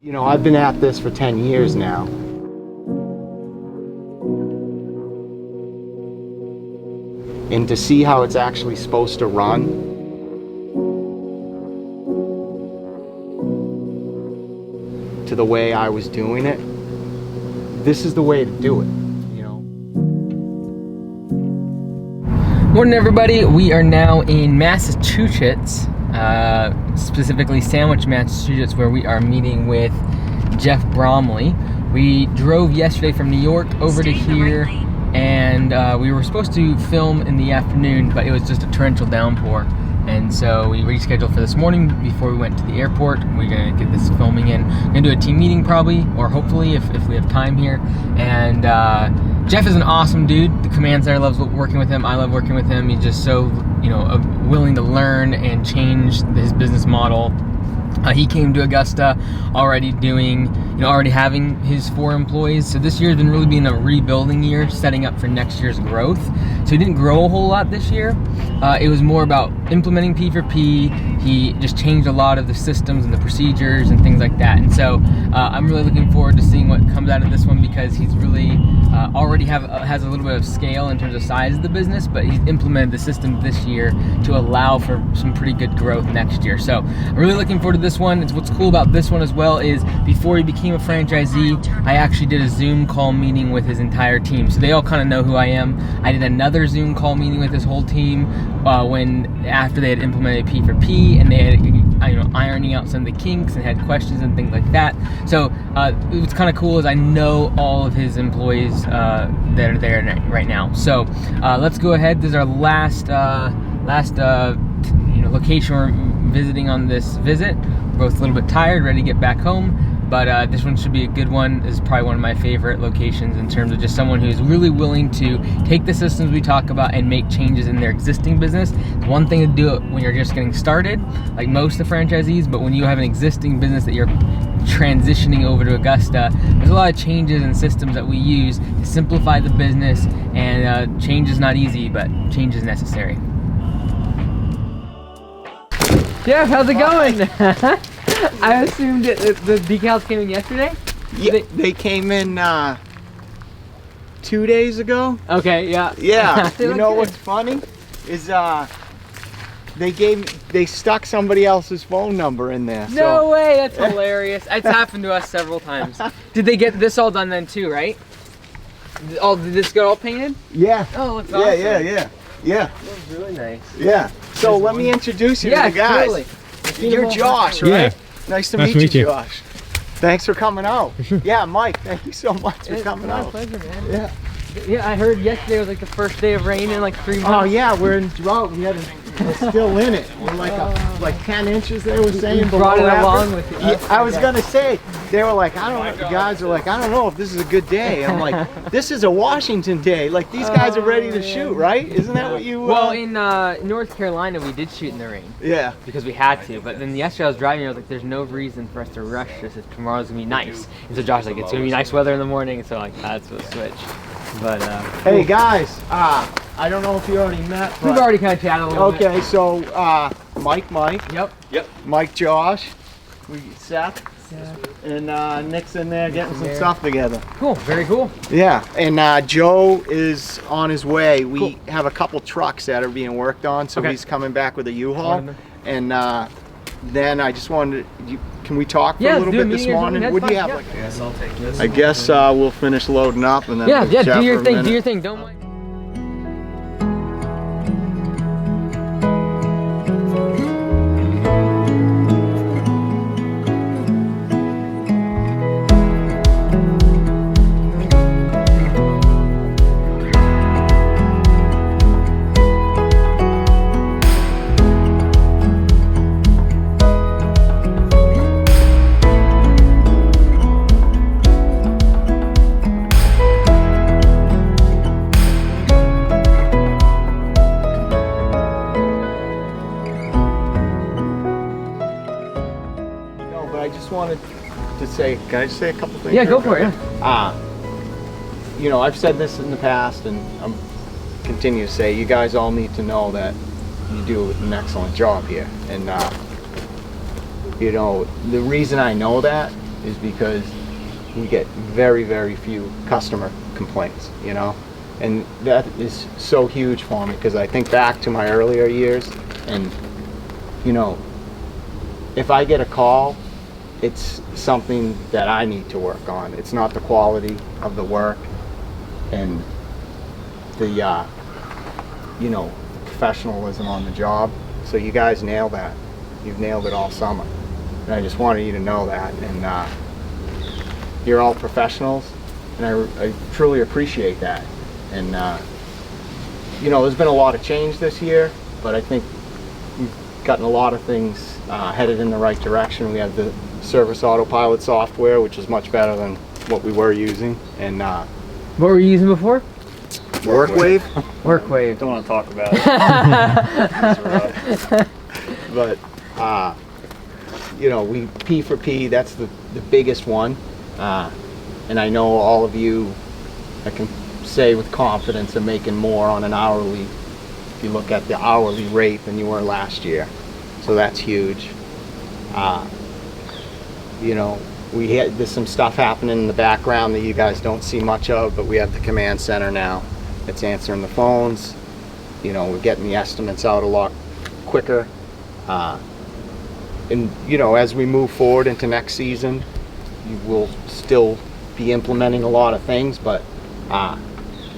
You know, I've been at this for 10 years now. And to see how it's actually supposed to run, to the way I was doing it, this is the way to do it, you know. Morning everybody, we are now in Massachusetts, specifically Sandwich, Massachusetts, where we are meeting with Jeff Bromley. We drove yesterday from New York over to here, and we were supposed to film in the afternoon, but it was just a torrential downpour. And so we rescheduled for this morning before we went to the airport. We're gonna get this filming in. We're gonna do a team meeting probably, or hopefully if we have time here. And Jeff is an awesome dude. The command center loves working with him. I love working with him. He's just so, you know, willing to learn and change his business model. He came to Augusta already doing, you know, already having his 4 employees. So this year has been really being a rebuilding year, setting up for next year's growth. So he didn't grow a whole lot this year. It was more about implementing P4P. He just changed a lot of the systems and the procedures and things like that. And so I'm really looking forward to seeing what comes out of this one, because he's really already has a little bit of scale in terms of size of the business, but he's implemented the system this year to allow for some pretty good growth next year. So I'm really looking forward to this one. What's cool about this one as well is before he became a franchisee, I actually did a Zoom call meeting with his entire team. So they all kind of know who I am. I did another Zoom call meeting with his whole team after they had implemented P4P, and they had, you know, ironing out some of the kinks and had questions and things like that. So what's kind of cool is I know all of his employees that are there right now. So let's go ahead. This is our last you know, location we're visiting on this visit. We're both a little bit tired, ready to get back home. But this one should be a good one. This is probably one of my favorite locations in terms of just someone who's really willing to take the systems we talk about and make changes in their existing business. It's one thing to do it when you're just getting started, like most of the franchisees, but when you have an existing business that you're transitioning over to Augusta, there's a lot of changes and systems that we use to simplify the business, and change is not easy, but change is necessary. Jeff, how's it going? I assumed the decals came in yesterday? Yeah, they came in 2 days ago. Okay, yeah. Yeah, you know good. what's funny is they stuck somebody else's phone number in there. No way, that's hilarious. It's happened to us several times. Did they get this all done then too, right? Did this get all painted? Yeah. Oh, that's awesome. Yeah. That was really nice. Yeah. So let me introduce you to the guys. Totally. You're Josh, right? Yeah. Nice to meet you, Josh. Thanks for coming out. Yeah, Mike, thank you so much for coming out. My pleasure, man. Yeah. Yeah, I heard yesterday was like the first day of rain in like 3 months. Oh yeah, we're in drought. We're still in it. We're like 10 inches, they were saying. You brought it along with you. Yeah, I was gonna say, they were like, I don't know, the guys are like, I don't know if this is a good day. I'm like, this is a Washington day. Like, these guys are ready to shoot, right? Isn't that what you... Well, in North Carolina, we did shoot in the rain. Yeah. Because we had to, but then yesterday I was driving, I was like, there's no reason for us to rush this if tomorrow's gonna be nice. And so Josh was like, it's gonna be nice weather in the morning, so like, that's the switch. But hey guys, I don't know if you already met, but... we've already kind of chatted a little bit. Okay, so Mike. Yep. Mike, Josh, Seth, and Nick's in there getting some stuff together. Cool, very cool. Yeah, and Joe is on his way. We have a couple trucks that are being worked on, so he's coming back with a U-Haul. And then I just wanted to, can we talk for a little bit this morning? What do you have? Like, I guess I'll take this. I guess we'll finish loading up and then we'll chat do your for a thing, minute. do your thing, don't mind. I just wanted to say, can I just say a couple things? Yeah, go for it. You know, I've said this in the past, and I'm continue to say, you guys all need to know that you do an excellent job here. And you know, the reason I know that is because we get very, very few customer complaints, you know? And that is so huge for me, because I think back to my earlier years, and, you know, if I get a call, it's something that I need to work on. It's not the quality of the work and the, you know, professionalism on the job. So you guys nailed that. You've nailed it all summer. And I just wanted you to know that. And you're all professionals, and I truly appreciate that. And, you know, there's been a lot of change this year, but I think we've gotten a lot of things headed in the right direction. We have the service autopilot software, which is much better than what we were using. And what were you using before? WorkWave. WorkWave. Don't want to talk about it. But you know, we P4P, that's the biggest one, and I know all of you, I can say with confidence, are making more on an hourly, if you look at the hourly rate, than you were last year. So that's huge. You know, there's some stuff happening in the background that you guys don't see much of, but we have the command center now that's answering the phones. You know, we're getting the estimates out a lot quicker. And, you know, as we move forward into next season, you will still be implementing a lot of things, but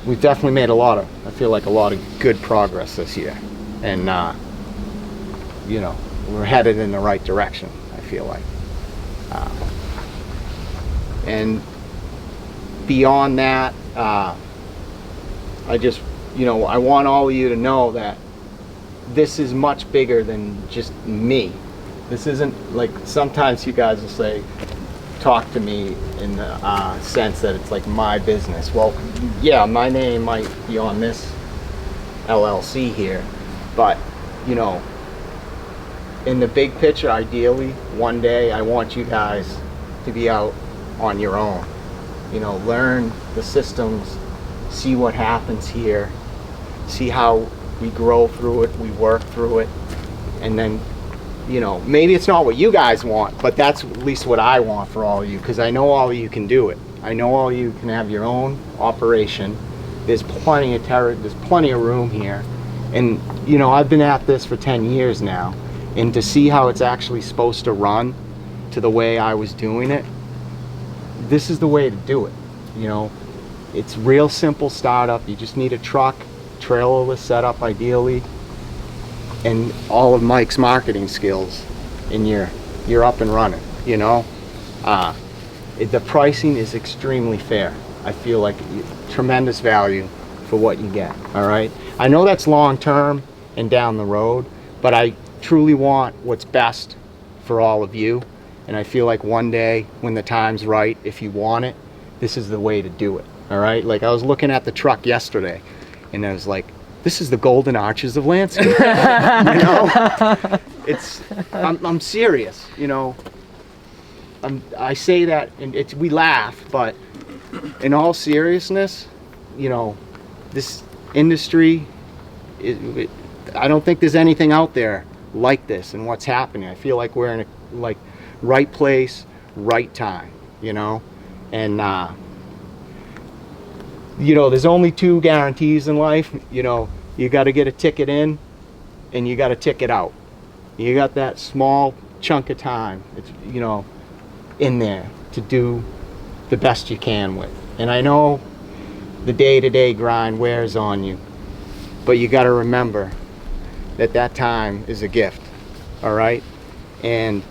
we've definitely made I feel like a lot of good progress this year. And, you know, we're headed in the right direction, I feel like. And beyond that, I just, you know, I want all of you to know that this is much bigger than just me. This isn't like, sometimes you guys will say, talk to me in the sense that it's like my business. Well, yeah, my name might be on this LLC here, but, you know, in the big picture, ideally, one day I want you guys to be out on your own. You know, learn the systems, see what happens here, see how we grow through it, we work through it, and then, you know, maybe it's not what you guys want, but that's at least what I want for all of you, because I know all of you can do it. I know all of you can have your own operation. There's plenty of room here. And, you know, I've been at this for 10 years now, and to see how it's actually supposed to run to the way I was doing it, this is the way to do it. You know, it's real simple startup. You just need a truck, trailerless setup ideally, and all of Mike's marketing skills, and you're up and running. You know, the pricing is extremely fair. I feel like tremendous value for what you get. All right, I know that's long term and down the road, but I truly want what's best for all of you. And I feel like one day when the time's right, if you want it, this is the way to do it. All right, like I was looking at the truck yesterday, and I was like, this is the golden arches of landscape. You know, I'm serious. You know, I say that, and we laugh, but in all seriousness, you know, this industry, I don't think there's anything out there like this and what's happening. I feel like we're in a right place, right time. You know, and you know, there's only two guarantees in life. You know, you got to get a ticket in, and you got to ticket out. You got that small chunk of time, it's, you know, in there to do the best you can with. And I know the day-to-day grind wears on you, but you got to remember that that time is a gift. All right, and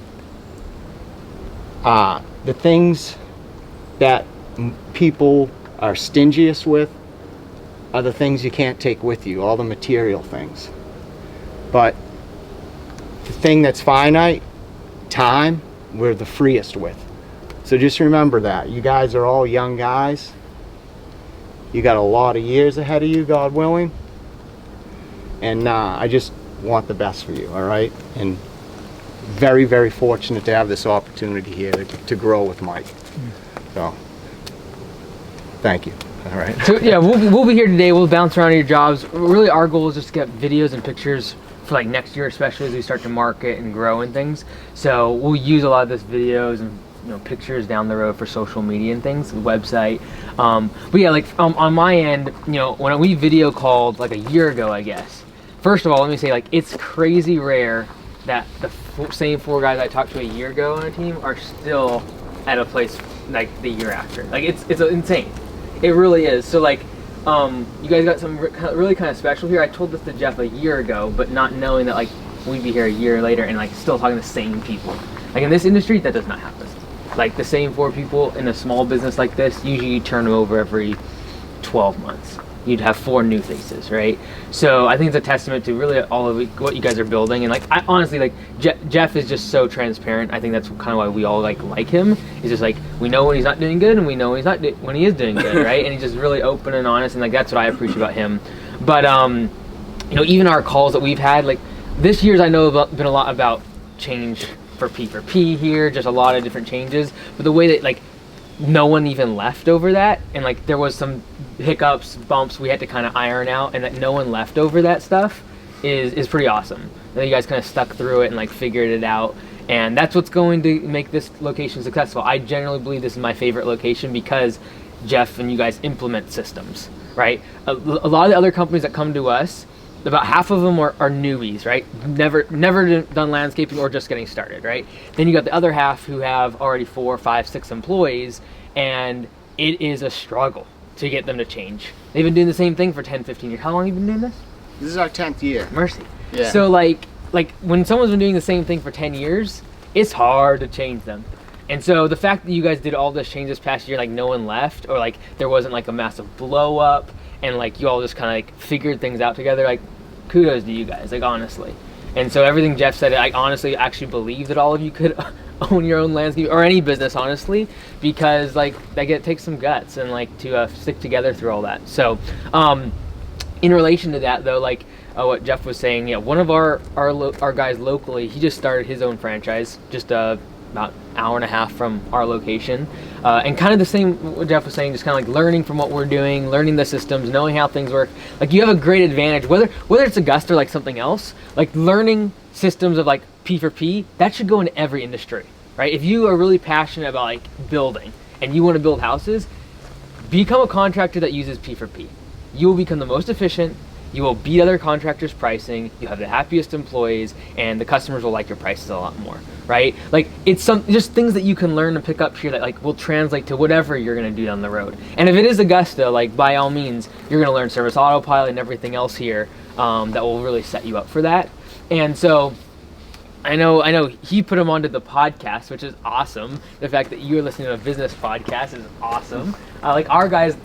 the things that people are stingiest with are the things you can't take with you, all the material things. But the thing that's finite, time, we're the freest with. So just remember that. You guys are all young guys. You got a lot of years ahead of you, God willing. And I just want the best for you, all right? And very, very fortunate to have this opportunity here to grow with Mike. So, thank you. All right. So yeah, we'll be here today. We'll bounce around your jobs. Really, our goal is just to get videos and pictures for like next year, especially as we start to market and grow and things. So we'll use a lot of this videos and pictures down the road for social media and things, the website. But yeah, like on my end, when we video called like a year ago, I guess. First of all, let me say, like, it's crazy rare that the same 4 guys I talked to a year ago on a team are still at a place like the year after. Like it's insane. It really is. So like, you guys got something really kind of special here. I told this to Jeff a year ago, but not knowing that like we'd be here a year later and like still talking to the same people. Like in this industry, that does not happen. Like the same 4 people in a small business like this, usually you turn over every 12 months. You'd have 4 new faces, right? So I think it's a testament to really all of what you guys are building. And like, I honestly, like Jeff is just so transparent. I think that's kind of why we all like him. It's just like, we know when he's not doing good and we know when he's not when he is doing good, right? And he's just really open and honest, and like that's what I appreciate about him. But even our calls that we've had, like this year's, I know been a lot about change for P4P here, just a lot of different changes. But the way that like no one even left over that, and like there was some hiccups, bumps we had to kind of iron out, and that no one left over that stuff is pretty awesome. That you guys kind of stuck through it and like figured it out, and that's what's going to make this location successful. I generally believe this is my favorite location because Jeff and you guys implement systems, right? A lot of the other companies that come to us, about half of them are newbies, right? Never done landscaping or just getting started, right? Then you got the other half who have already 4, 5, 6 employees, and it is a struggle to get them to change. They've been doing the same thing for 10, 15 years. How long have you been doing this? This is our 10th year. Mercy. Yeah. So like when someone's been doing the same thing for 10 years, it's hard to change them. And so the fact that you guys did all this change this past year, like no one left, or like there wasn't like a massive blow up, and like you all just kind of like figured things out together, like kudos to you guys, like honestly. And so everything Jeff said, I honestly actually believe that all of you could own your own landscape or any business, honestly, because like it takes some guts and like to stick together through all that. So in relation to that though, like what Jeff was saying, yeah, one of our guys locally, he just started his own franchise just about an hour and a half from our location, and kind of the same what Jeff was saying, just kind of like learning from what we're doing, learning the systems, knowing how things work. Like you have a great advantage, whether it's Augusta or like something else, like learning systems of like P4P, that should go in every industry, right? If you are really passionate about like building and you want to build houses, become a contractor that uses P4P. You will become the most efficient. You will beat other contractors' pricing, you have the happiest employees, and the customers will like your prices a lot more, right? Like it's just things that you can learn and pick up here that like will translate to whatever you're gonna do down the road. And if it is Augusta, like by all means, you're gonna learn Service Autopilot and everything else here that will really set you up for that. And so I know he put him onto the podcast, which is awesome. The fact that you're listening to a business podcast is awesome. Like our guys,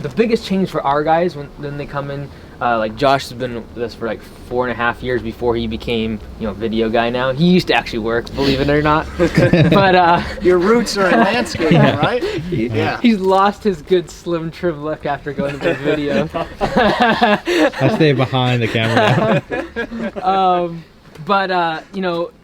the biggest change for our guys when they come in, like Josh has been with us for like 4.5 years before he became, video guy now. He used to actually work, believe it or not. But your roots are in landscaping, right? Yeah. He's lost his good slim trim look after going to video. I stay behind the camera. But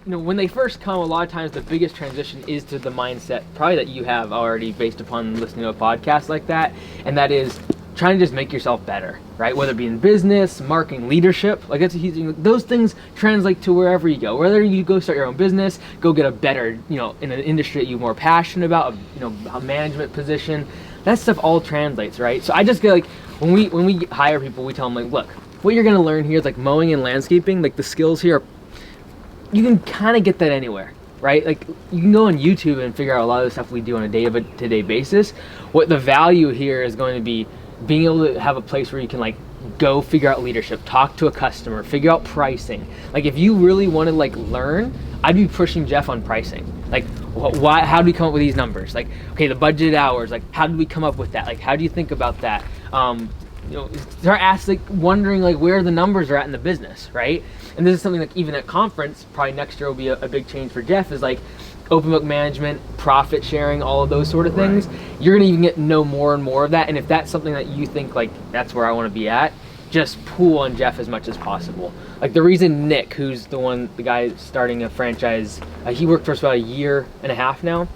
when they first come, a lot of times the biggest transition is to the mindset probably that you have already based upon listening to a podcast like that, and that is trying to just make yourself better, right? Whether it be in business, marketing, leadership, like those things translate to wherever you go. Whether you go start your own business, go get a better, in an industry that you're more passionate about, a management position, that stuff all translates, right? So I just get like, when we hire people, we tell them like, look, what you're gonna learn here is like mowing and landscaping, like the skills here you can kind of get that anywhere, right? Like you can go on YouTube and figure out a lot of the stuff we do on a day-to-day basis. What the value here is going to be being able to have a place where you can like go figure out leadership, talk to a customer, figure out pricing. Like if you really want to like learn, I'd be pushing Jeff on pricing. Like why, how do we come up with these numbers? Like, okay, the budgeted hours, like how did we come up with that? Like how do you think about that? Start asking, like wondering like where the numbers are at in the business, right? And this is something like even at conference, probably next year will be a big change for Jeff, is like open book management, profit sharing, all of those sort of things. Right. You're gonna even know more and more of that. And if that's something that you think like that's where I want to be at, just pull on Jeff as much as possible. Like the reason Nick, who's the guy starting a franchise, he worked for us about 1.5 years now,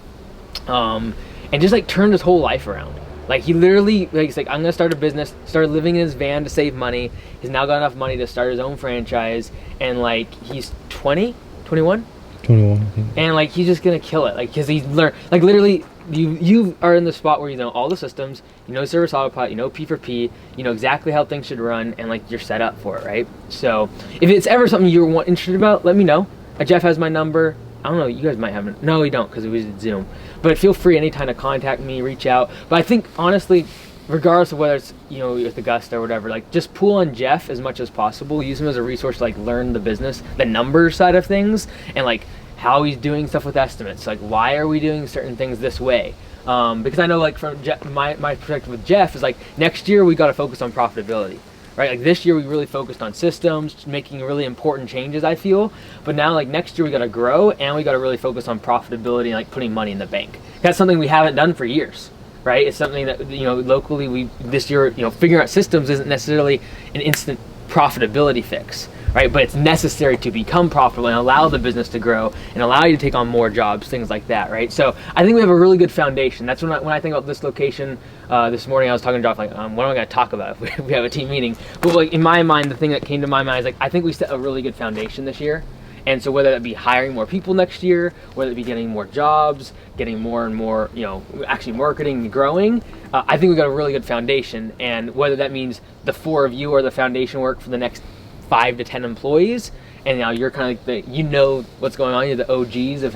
and just like turned his whole life around. Like he literally, like he's like, I'm gonna start a business, started living in his van to save money. He's now got enough money to start his own franchise, and like he's 20, 21? 21, I think. And like he's just gonna kill it, like because he's learned, like literally you are in the spot where you know all the systems, you know service autopilot, you know P4P, you know exactly how things should run, and like you're set up for it, right? So if it's ever something you're interested about, let me know. Jeff has my number. I don't know, you guys might have it. No, we don't, because it was Zoom. But feel free anytime to contact me, reach out. But I think honestly, regardless of whether it's, you know, with Augusta or whatever, like just pull on Jeff as much as possible. Use him as a resource to like learn the business, the numbers side of things, and like how he's doing stuff with estimates. Like why are we doing certain things this way? Because I know like from my perspective with Jeff is like next year we got to focus on profitability. Right, like this year we really focused on systems, making really important changes, I feel. But now like next year we got to grow and we got to really focus on profitability and like putting money in the bank. That's something we haven't done for years, right? It's something that, you know, locally this year, you know, figuring out systems isn't necessarily an instant profitability fix, right? But it's necessary to become profitable and allow the business to grow and allow you to take on more jobs, things like that, right? So I think we have a really good foundation. That's when I think about this location. This morning I was talking to Josh like, what am I going to talk about if we have a team meeting? But like in my mind, the thing that came to my mind is like, I think we set a really good foundation this year. And so whether that be hiring more people next year, whether it be getting more jobs, getting more and more, you know, actually marketing and growing, I think we got a really good foundation. And whether that means the 4 of you are the foundation work for the next 5 to 10 employees, and now you're kind of like you know what's going on, you're the OGs of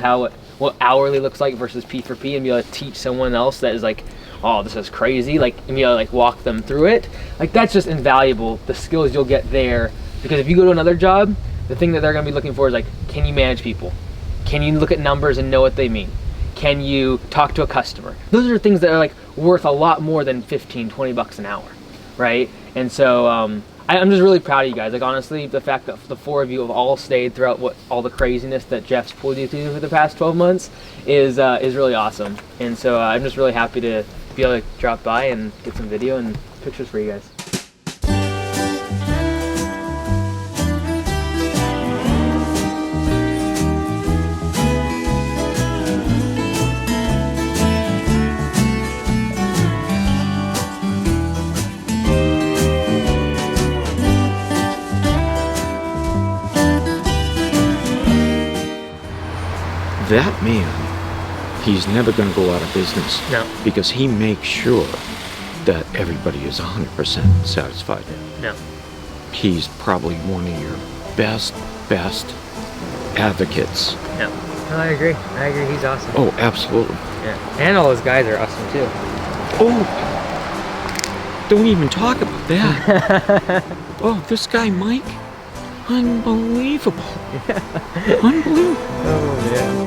what hourly looks like versus P4P, and be able to teach someone else that is like, oh, this is crazy, like, and be able to like walk them through it. Like that's just invaluable, the skills you'll get there. Because if you go to another job, the thing that they're going to be looking for is like, can you manage people? Can you look at numbers and know what they mean? Can you talk to a customer? Those are things that are like worth a lot more than 15, 20 bucks an hour, right? And so I'm just really proud of you guys. Like honestly, the fact that the 4 of you have all stayed throughout all the craziness that Jeff's pulled you through for the past 12 months is really awesome. And so I'm just really happy to be able to drop by and get some video and pictures for you guys. That man, he's never going to go out of business. No. Because he makes sure that everybody is 100% satisfied. No. He's probably one of your best advocates. No. No, I agree. He's awesome. Oh, absolutely. Yeah. And all those guys are awesome too. Oh, don't even talk about that. Oh, this guy, Mike, unbelievable. Yeah. Unbelievable. Oh, yeah.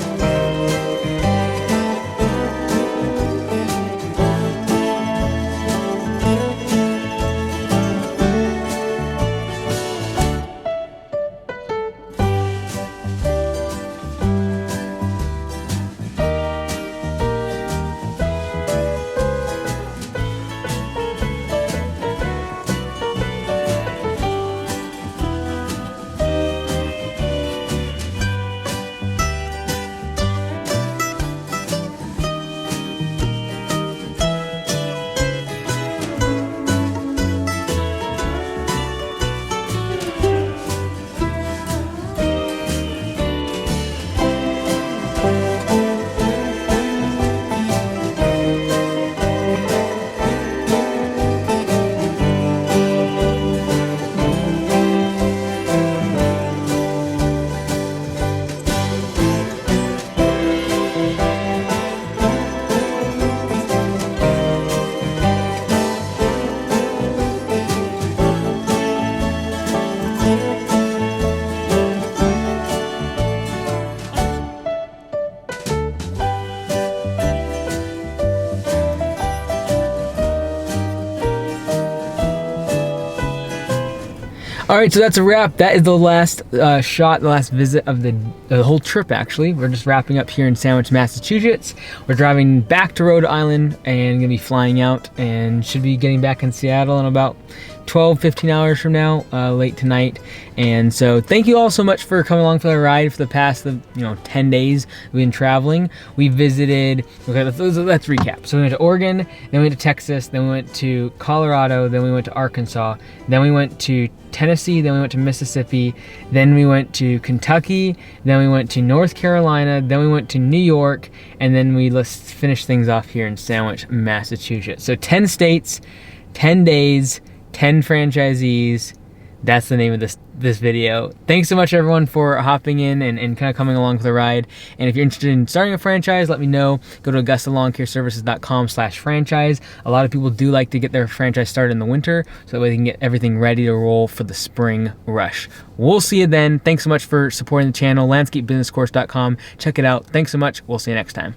All right, so that's a wrap. That is the last shot, the last visit of the whole trip, actually. We're just wrapping up here in Sandwich, Massachusetts. We're driving back to Rhode Island and gonna be flying out and should be getting back in Seattle in about 12, 15 hours from now, late tonight. And so thank you all so much for coming along for the ride for the past 10 days we've been traveling. We visited, okay, let's recap. So we went to Oregon, then we went to Texas, then we went to Colorado, then we went to Arkansas, then we went to Tennessee, then we went to Mississippi, then we went to Kentucky, then we went to North Carolina, then we went to New York, and then let's finish things off here in Sandwich, Massachusetts. So 10 states, 10 days, 10 franchisees. That's the name of this video. Thanks so much everyone for hopping in and kind of coming along for the ride. And if you're interested in starting a franchise, let me know. Go to AugustaLawnCareServices.com/franchise. A lot of people do like to get their franchise started in the winter, so that way they can get everything ready to roll for the spring rush. We'll see you then. Thanks so much for supporting the channel. LandscapeBusinessCourse.com. Check it out. Thanks so much. We'll see you next time.